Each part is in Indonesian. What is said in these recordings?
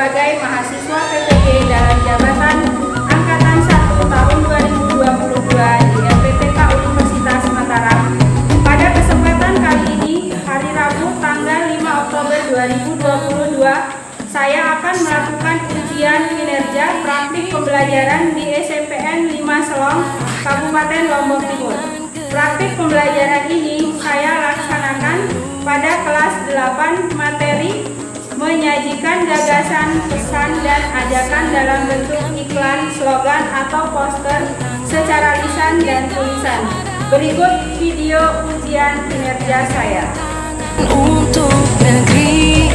sebagai mahasiswa PPG dalam jabatan Angkatan 1 tahun 2022 di LPPK Universitas Mataram. Pada kesempatan kali ini, hari Rabu tanggal 5 Oktober 2022, saya akan melakukan ujian kinerja praktik pembelajaran di SMPN 5 Selong, Kabupaten Lombok Timur. Praktik pembelajaran ini saya laksanakan pada kelas 8 materi menyajikan gagasan, pesan, dan ajakan dalam bentuk iklan, slogan, atau poster secara lisan dan tulisan. Berikut video ujian kinerja saya. Untuk negeri,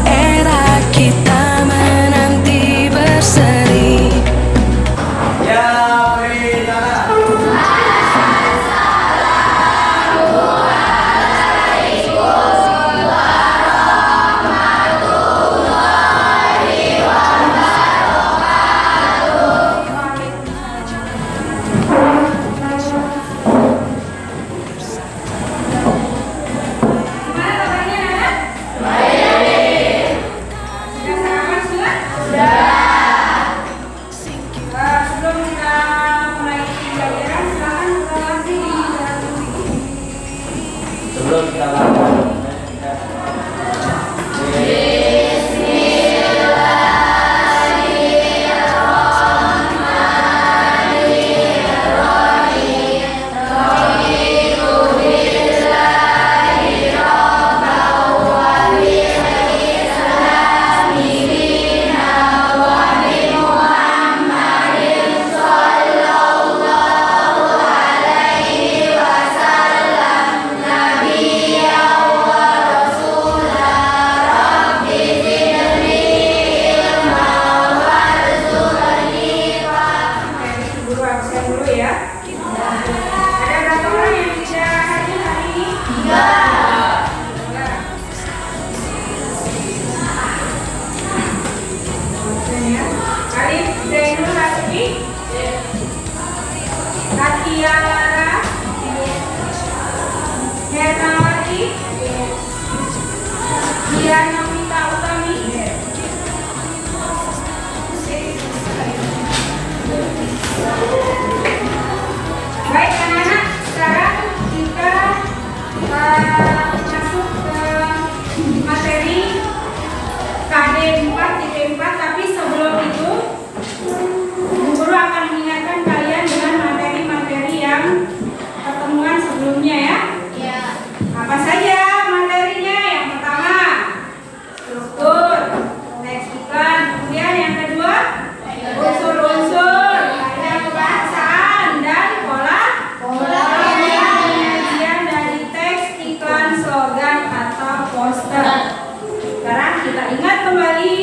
era kita menanti berseri. Ya, beritalah. Sebelum kita lakukan dulu ya. Ada berapa orang yang bisa hadir hari ini? 3. Alif Zainul Hasbi, Katia Lara, Hernawati, Dian Namita Utami, baik anak-anak, sekarang kita masuk ke materi KD 4 TP 4, tapi sebelum itu guru akan mengingatkan kalian dengan materi-materi yang pertemuan sebelumnya ya. Apa saja materinya? Yang pertama, struktur, teks iklan. Kemudian yang kedua, unsur-unsur, kaidah kebahasaan, dan pola penyajian dari teks iklan, slogan, atau poster. Sekarang kita ingat kembali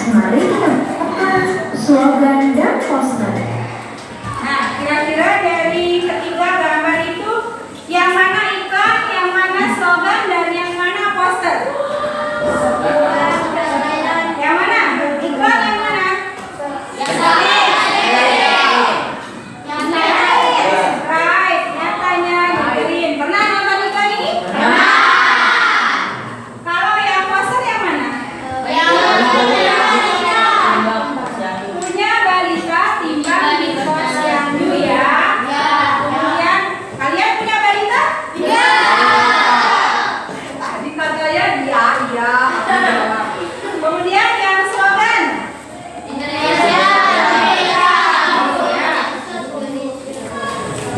Mari kita buka slogan dan poster. Nah, kira-kira dari ketiga gambar itu yang mana iklan, yang mana slogan, dan yang mana poster? Yang mana? Iklan yang mana? Right, nyatanya dengerin. Pernah nonton iklan ini? Kalau yang poster yang mana? Punya balita timbang di posyandu ya. Kemudian kalian punya balita? Iya. Tadi katanya iya. Kemudian yang slogan? Indonesia.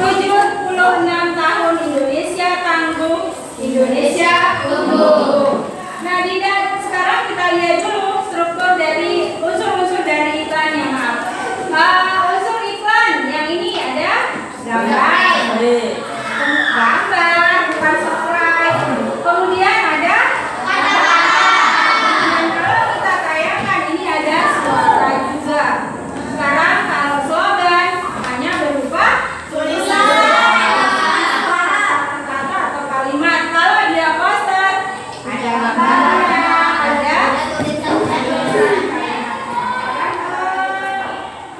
76 tahun Indonesia tangguh, Indonesia tumbuh. Nah, sekarang kita lihat dulu struktur dari unsur-unsur dari iklannya. Unsur iklan yang ini ada gambar, bukan subscribe. Kemudian ada kata. Dan kalau kita tayangkan ini ada subscribe juga. Sekarang kalau slogan hanya berupa tulisan, kata atau kalimat. Kalau dia poster ada gambarnya, ada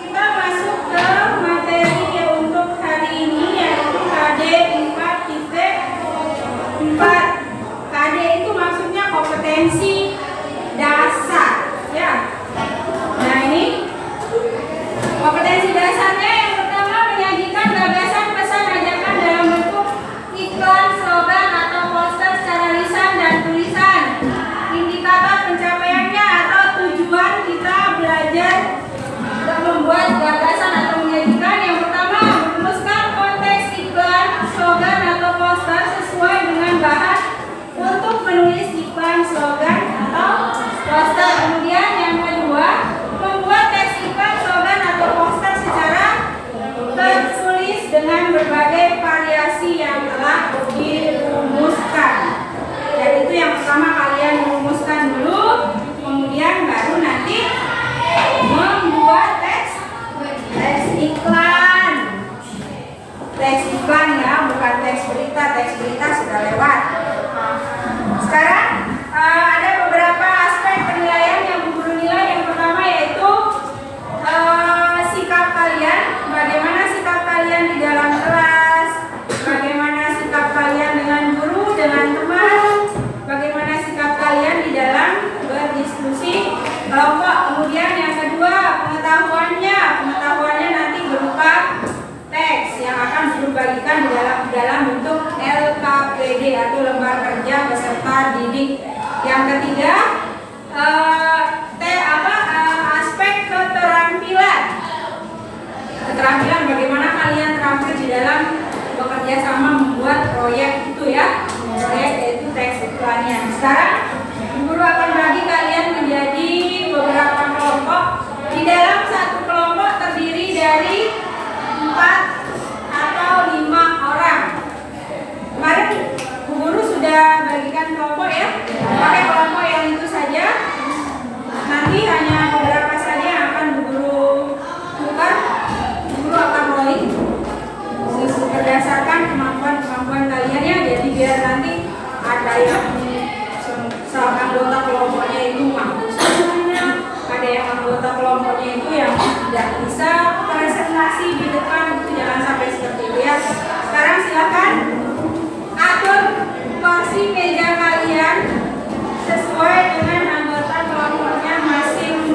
kita masuk ke materi untuk hari ini, yaitu KD 4.4. KD itu maksudnya kompetensi dasar, ya. Nah, ini kompetensi dasarnya yang pertama menyajikan gagasan, pesan, ajakan dalam bentuk iklan, slogan, atau poster secara lisan dan tulisan. Indikator pencapaiannya atau tujuan kita belajar untuk membuat gagasan atau menyajikan yang pertama merumuskan konteks iklan, slogan, atau poster sesuai dengan bahan untuk menulis iklan, slogan, atau poster. Kemudian yang kedua, membuat teks iklan, slogan, atau poster secara tertulis dengan berbagai variasi yang telah dirumuskan. Jadi itu yang pertama, kalian merumuskan dulu, kemudian baru nanti membuat teks iklan. Teks iklan ya, bukan teks berita. Teks berita sudah lewat. Sekarang ada beberapa aspek penilaian yang guru nilai. Yang pertama yaitu sikap kalian, bagaimana sikap kalian di dalam kelas, bagaimana sikap kalian dengan guru, dengan teman, bagaimana sikap kalian di dalam berdiskusi kelompok. Kemudian yang kedua, pengetahuannya nanti berupa teks yang akan dibagikan di dalam bentuk LKPD atau lembar kerja peserta didik. Yang ketiga, aspek keterampilan bagaimana kalian terampil di dalam bekerja sama membuat proyek itu ya, proyek yaitu teks iklannya. Sekarang guru akan bagi kalian menjadi beberapa kelompok. Di dalam satu kelompok terdiri dari 4 atau 5 orang. Kemarin guru sudah bagikan kelompok ya, pakai kelompok yang itu saja. Nanti hanya beberapa saja yang akan guru tukar. Guru akan rolling berdasarkan kemampuan kalian ya. Jadi biar nanti ada yang anggota kelompoknya itu mampu semuanya, ada yang anggota kelompoknya itu yang tidak bisa presentasi di depan, itu jangan sampai seperti itu ya. Sekarang silakan atur kursi meja kalian sesuai dengan anggota kelompoknya masing-masing.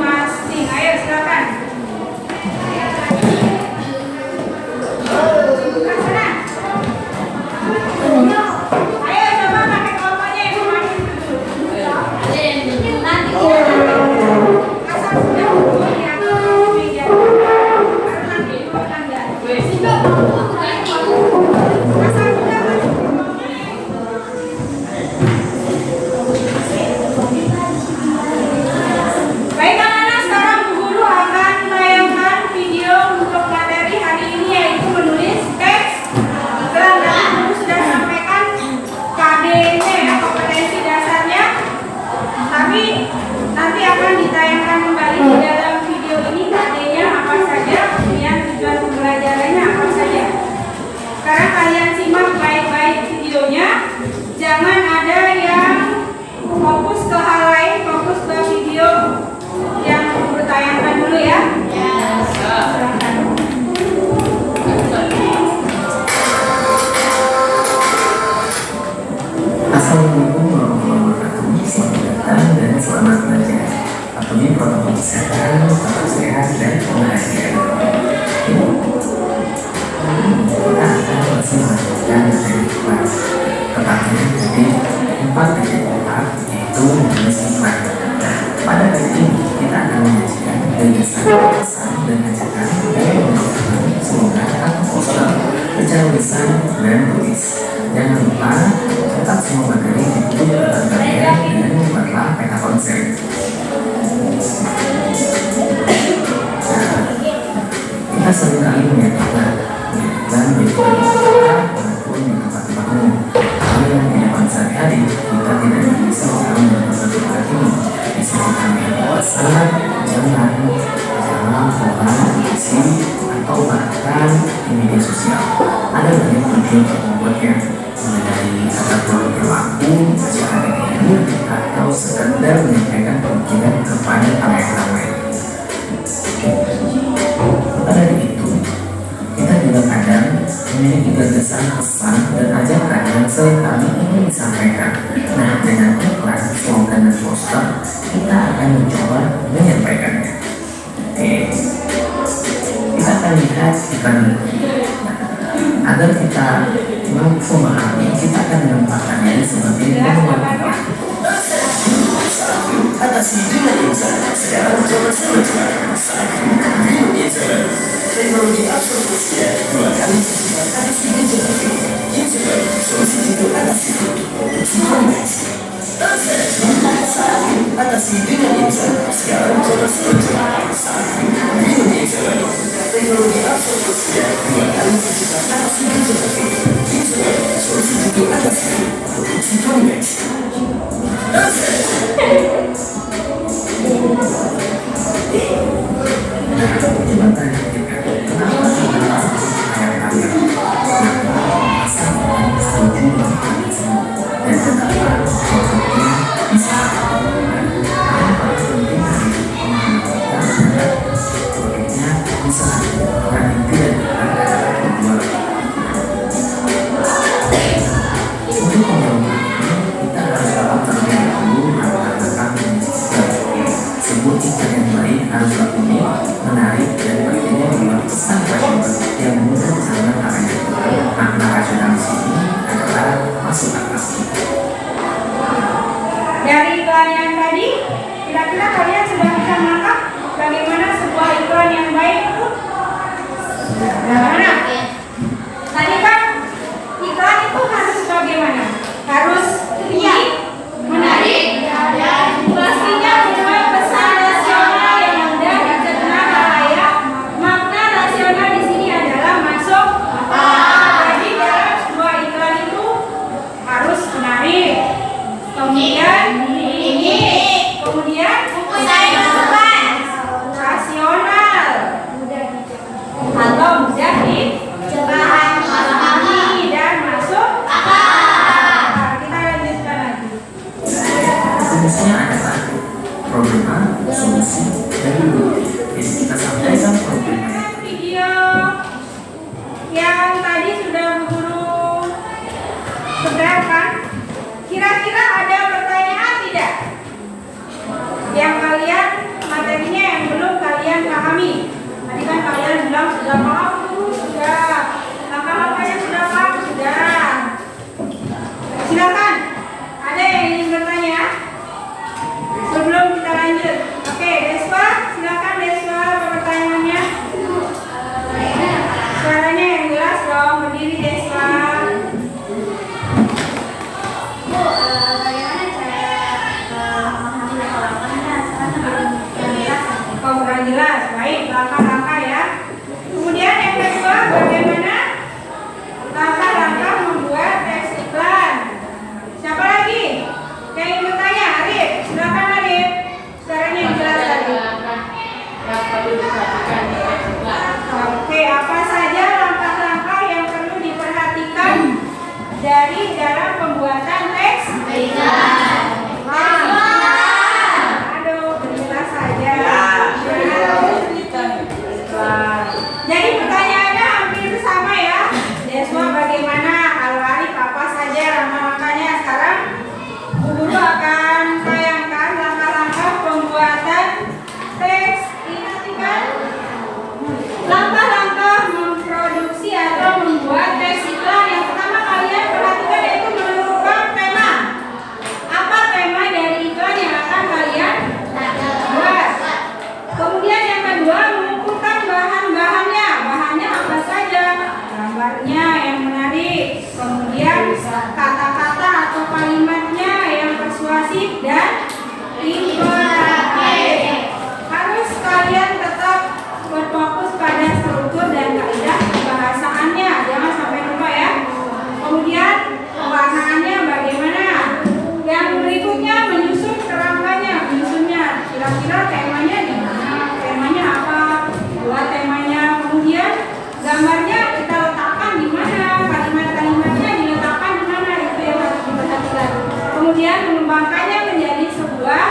gagasan dan ajakan dari penulisan slogan atau poster secara lisan dan tulis. Jangan lupa cetak semua materi di buku catatan kalian dan buatlah peta konsep. Kita seringkali menyatakan menjadikan walaupun di tempat-tempat umum. Tapi yang di depan sehari-hari kita tidak bisa selalu mendapatkan tempat ini. Di sisi kami pesan, jangan orang, isi, atau bahkan di media sosial. Ada banyak video untuk membuatnya, mulai dari kata berlaku, cara atau sekedar menyampaikan pemikiran kepada ramai-ramai. Pada itu, kita juga kadang memiliki gagasan, pesan, dan ajakan yang seringkali ingin disampaikan. Nah, dengan iklan, slogan, dan poster, kita akan mencoba menyampaikannya. Kita akan lihat iklan ini. Agar kita mampu memahami, kita akan menempatkannya sebagai penguatan. Atasi dengan insan, sekarang coba teknologi absorpsinya 2 kali sifat atasi degeneratif. Insuler, solusi tidur atasi atasi dengan insan, sekarang coba minum insuler. Teknologi absorpsinya 2 kali sifat atasi degeneratif. Insuler, solusi tidur atasi produksi Tonimax. Coba tanya kita, kenapa kita ayat-ayat kenapa pasangan setuju dengan dan kenapa produknya bisa yang paling penting dari pemahaman kita adalah produknya bisa dan tidak ada kedua. Untuk pengalaman ini kita harus dapat terlebih dahulu mengatakan sebuah ikan yang baik harus unik, menarik, dan pastinya membuat pesan bagi yang mudah sama caranya. Makna rasional sini adalah masuk akal. Dari iklan yang tadi, kira-kira kalian sudah bisa menangkap bagaimana sebuah iklan yang baik itu? Bagaimana? Tadi kan iklan itu harus bagaimana? Harus unik, menarik, dan pastinya membuat pesan rasional yang mudah dicerna halayak. Makna rasional di sini adalah masuk akal. Jadi dalam sebuah iklan itu harus menarik, kemudian rasional atau mudah dipahami dan masuk akal. Kita lanjutkan lagi. Rumusnya adalah problema, solusi, dan bukti. Jadi kita sampaikan problema. Video yang tadi sudah guru sebarkan, kira-kira ada pertanyaan tidak? Yang kalian materinya yang belum kalian pahami. Tadi kan kalian bilang sudah paham, guru sudah. Langkah-langkahnya sudah paham, sudah. Silakan. Ada yang ingin bertanya? Sebelum kita lanjut. Oke, Deswa, silakan Deswa pertanyaannya. Suaranya yang jelas dong, berdiri Deswa. Bu, bagaimana cara memahami langkah-langkahnya? Karena belum jelas. Oh, kurang jelas. Baik, langkah-langkah ya. Kemudian yang kedua, bagaimana langkah-langkah membuat teks iklan? Siapa lagi yang ingin bertanya? Arif, silakan Arif. Suaranya yang jelas tadi. Oke, apa saja langkah-langkah yang perlu diperhatikan dari dalam pembuatan teks iklan? Aduh, jelas saja. kata-kata atau kalimatnya yang persuasif dan imperatif. Harus kalian tetap berfokus pada struktur dan kaidah pembahasannya, jangan sampai lupa ya. Kemudian pewarnaannya bagaimana? Yang berikutnya menyusun kerangkanya, menyusunnya. Kira-kira temanya di mana? Temanya apa? Buat temanya. Kemudian gambarnya kita letakkan di mana? Kalimat-kalimatnya diletakkan di mana? Itu yang harus diperhatikan. Kemudian mengembangkannya menjadi sebuah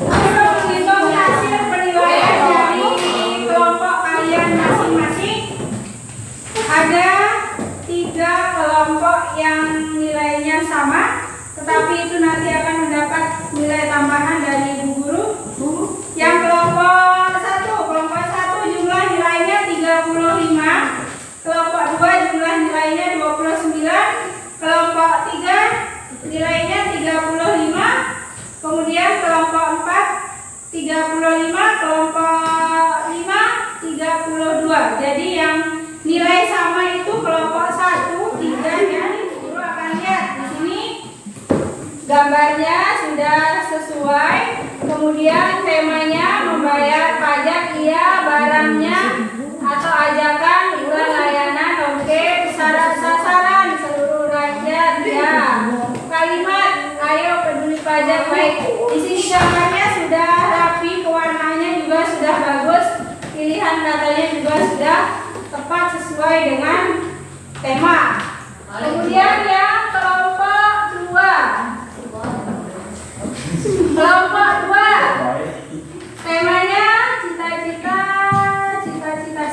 Menghitung hasil penilaian dari kelompok kalian masing-masing, ada 3 kelompok yang nilainya sama, tetapi itu nanti akan mendapat nilai tambahan dari ibu guru. Yang kelompok 1 jumlah nilainya 35, kelompok 2 jumlah nilainya 29, kelompok 3 nilainya 35, kemudian kelompok 4 35, kelompok 5 32. Jadi yang nilai sama itu kelompok 1, 3 ya. Guru akan lihat di sini gambarnya sudah sesuai. Kemudian temanya membayar pajak iya, barangnya atau ajakan iuran layanan oke, syarat sasaran seluruh rakyat ya. Kalimat ayo peduli pajak baik. Di sini gambarnya sudah rapi, pewarnaannya juga sudah bagus, pilihan katanya juga sudah tepat sesuai dengan tema. Kemudian yang kelompok 2. Kelompok 2 temanya cita-cita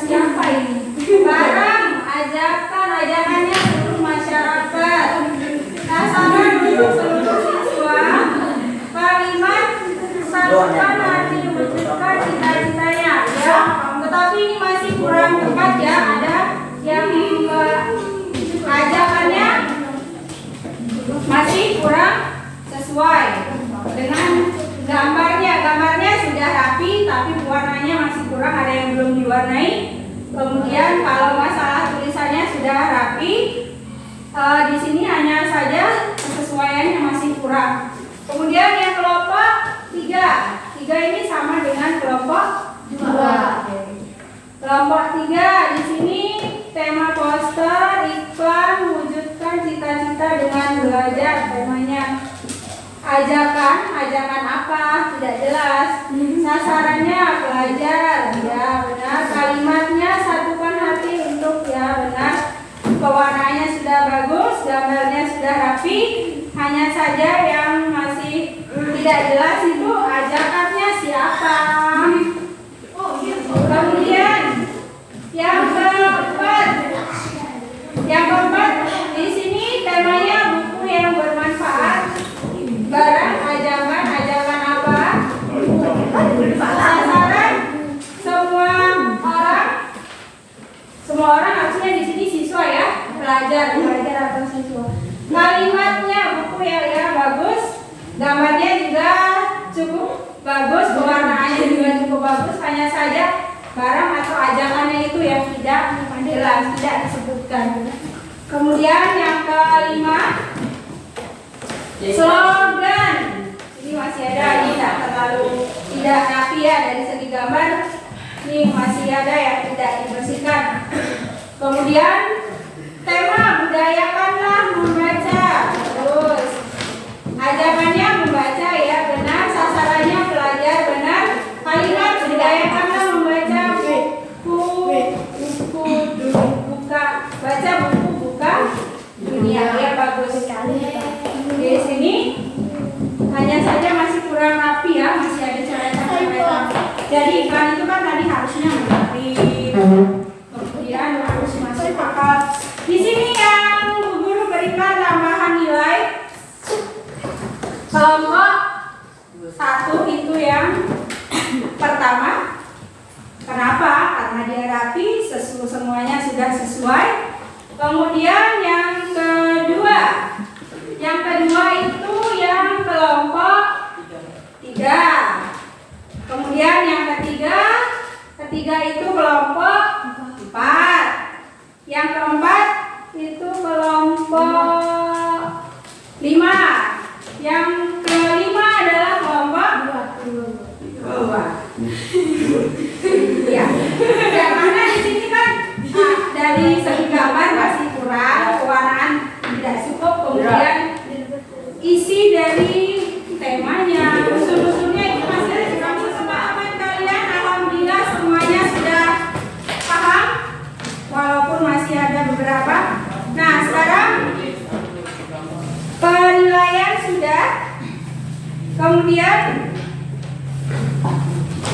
siapa ini? Barang, ajakannya seluruh masyarakat. Sasaran untuk seluruh siswa. Kalimat satukan hati mewujudkan cita-citanya ya. Tetapi ini masih kurang tepat ya. Ada yang ajakannya masih kurang sesuai dengan gambarnya. Gambarnya sudah rapi tapi warnanya masih kurang, ada yang belum diwarnai. Kemudian kalau masalah tulisannya sudah rapi, di sini hanya saja kesesuaiannya masih kurang. Kemudian yang kelompok 3 ini sama dengan kelompok 2. Kelompok 3 di sini tema poster iklan wujudkan cita-cita dengan belajar. Temanya ajakan apa tidak jelas, sasarannya pelajar ya benar, kalimatnya satukan hati untuk ya benar, pewarnanya sudah bagus, gambarnya sudah rapi, hanya saja yang masih tidak jelas itu ajakannya siapa. Kemudian yang keempat di sini temanya buku yang bermanfaat. Barang, ajakan apa? Sasaran semua orang harusnya di sini siswa ya, pelajar atau siswa. Kalimatnya buku ya bagus, gambarnya juga cukup bagus, pewarnaannya juga cukup bagus. Hanya saja barang atau ajakannya itu yang tidak jelas, tidak disebutkan. Kemudian yang kelima, slogan. Ini masih ada, ini tidak rapi ya dari segi gambar. Ini masih ada yang tidak dibersihkan. Kemudian tema budayakanlah membaca. Terus ajakannya membaca ya benar, sasarannya pelajar benar. Kalimat budayakanlah membaca baca buku buka dunia ya bagus sekali. Di sini hanya saja masih kurang rapi ya, masih ada coretan-coretan. Jadi iklan itu kan tadi harusnya rapi, kemudian harus masuk akal. Di sini yang guru berikan tambahan nilai kelompok 1 itu yang pertama. Kenapa? Karena dia rapi, semuanya sudah sesuai. Kemudian yang kedua itu yang kelompok 3. Kemudian yang ketiga itu kelompok 4. Yang keempat itu kelompok 5. Yang kelima adalah kelompok 2. Ya. Karena di sini kan dari segi gambar masih kurang, pewarnaan tidak cukup, kemudian isi dari temanya, unsur-unsurnya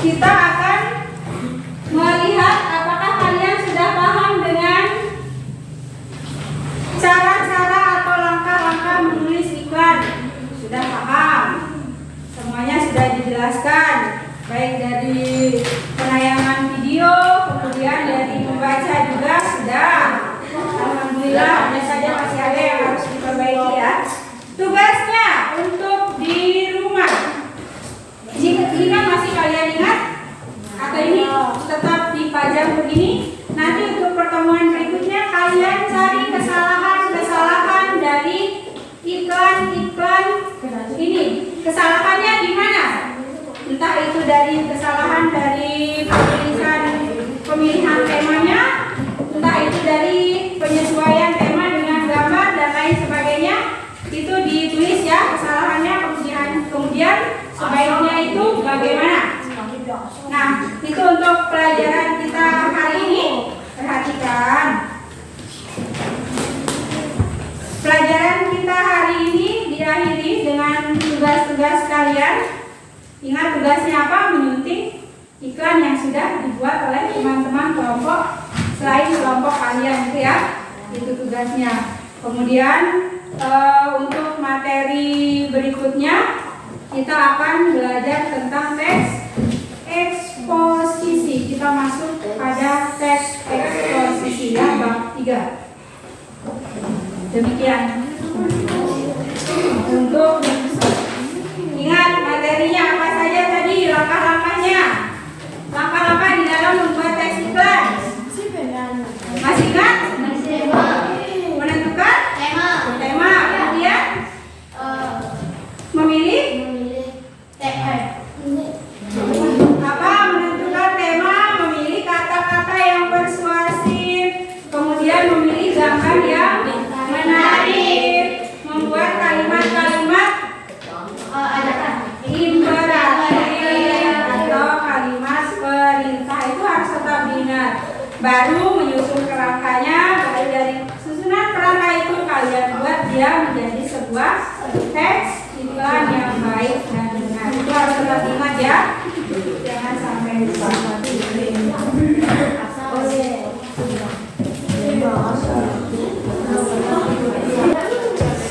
kita akan melihat apakah kalian sudah paham dengan cara-cara atau langkah-langkah menulis iklan. Sudah paham? Semuanya sudah dijelaskan, baik dari penayangan video, kemudian dari membaca juga sudah. Alhamdulillah, hanya saja masih ada yang harus diperbaiki ya. Tugasnya untuk di rumah. Jika masih kalian ingat atau ini tetap dipajang begini, nanti untuk pertemuan berikutnya kalian cari kesalahan-kesalahan dari iklan-iklan ini. Kesalahannya di mana? Entah itu dari kesalahan dari pemilihan temanya, entah itu dari penyesuaian tema dengan gambar dan lain sebagainya. Itu ditulis ya kesalahannya, kemudian sebaiknya itu bagaimana. Nah, itu untuk pelajaran kita hari ini. Perhatikan, pelajaran kita hari ini diakhiri dengan tugas-tugas kalian. Ingat tugasnya apa? Menyunting iklan yang sudah dibuat oleh teman-teman kelompok selain kelompok kalian itu ya. Itu tugasnya. Kemudian untuk materi berikutnya kita akan belajar tentang teks eksposisi. Kita masuk pada teks eksposisi ya, bab 3. Demikian. Untuk ingat materinya apa saja tadi, langkah-langkahnya. Langkah-langkah di dalam membuat teks iklan. Masih ingat? Menentukan tema, kemudian memilih apa? Menentukan tema, memilih kata-kata yang persuasif, kemudian memilih gambar yang menarik, membuat kalimat-kalimat imperatif atau kalimat perintah. Itu harus tetap diingat. Baru menyusun kerangkanya, baru dari susunan kerangka itu kalian buat dia menjadi sebuah teks iklan yang baik dan benar. Itu harus tetap ingat ya. Jangan sampai lupa.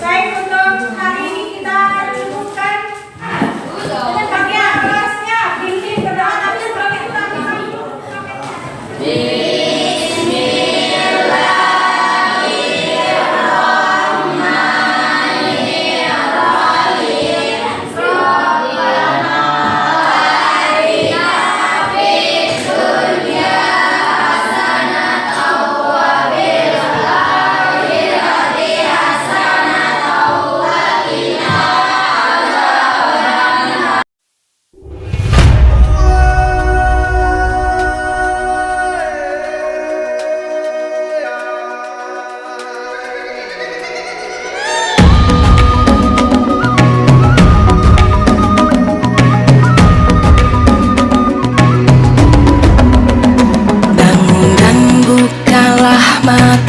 Baik, untuk hari ini kita cukupkan. Bagian kelasnya, bimbing berdoa tapi sebagai Bangun dan bukalah mata.